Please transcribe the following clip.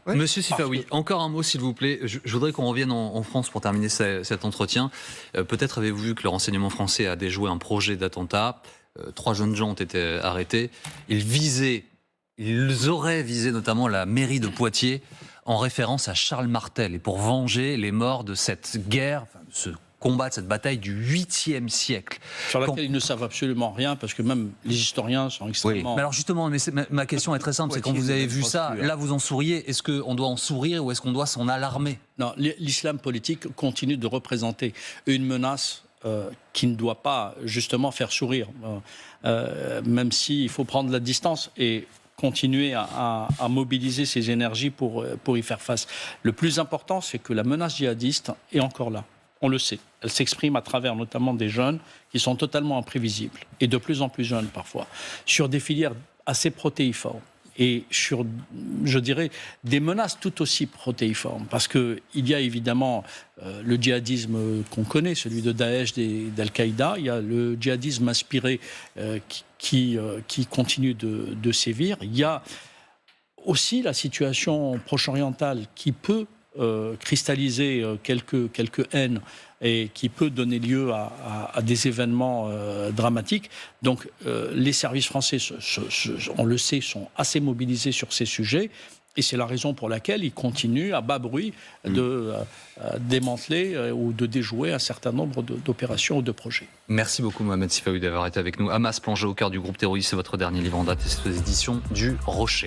Ouais. Monsieur Sifaoui, encore un mot s'il vous plaît. Je voudrais qu'on revienne en France pour terminer cet entretien. Peut-être avez-vous vu que le renseignement français a déjoué un projet d'attentat. 3 jeunes gens ont été arrêtés. Ils auraient visé notamment la mairie de Poitiers en référence à Charles Martel et pour venger les morts de cette guerre, ce combat, de cette bataille du 8e siècle. Sur laquelle ils ne savent absolument rien, parce que même les historiens sont extrêmement... Oui. Mais alors justement, ma question est très simple, c'est quand vous avez vu ça, là vous en souriez, est-ce qu'on doit en sourire ou est-ce qu'on doit s'en alarmer? Non, l'islam politique continue de représenter une menace qui ne doit pas justement faire sourire, même s'il faut prendre la distance et continuer à mobiliser ses énergies pour y faire face. Le plus important, c'est que la menace djihadiste est encore là. On le sait. Elle s'exprime à travers notamment des jeunes qui sont totalement imprévisibles et de plus en plus jeunes parfois, sur des filières assez protéiformes et sur, je dirais, des menaces tout aussi protéiformes. Parce qu'il y a évidemment le djihadisme qu'on connaît, celui de Daesh, d'Al-Qaïda. Il y a le djihadisme inspiré qui continue de sévir. Il y a aussi la situation proche-orientale qui peut cristalliser quelques haines et qui peut donner lieu à des événements dramatiques. Donc les services français, on le sait, sont assez mobilisés sur ces sujets. Et c'est la raison pour laquelle ils continuent à bas bruit de démanteler ou de déjouer un certain nombre d'opérations ou de projets. Merci beaucoup Mohamed Sifaoui d'avoir été avec nous. Hamas plongé au cœur du groupe terroriste, c'est votre dernier livre en date, c'est aux éditions du Rocher.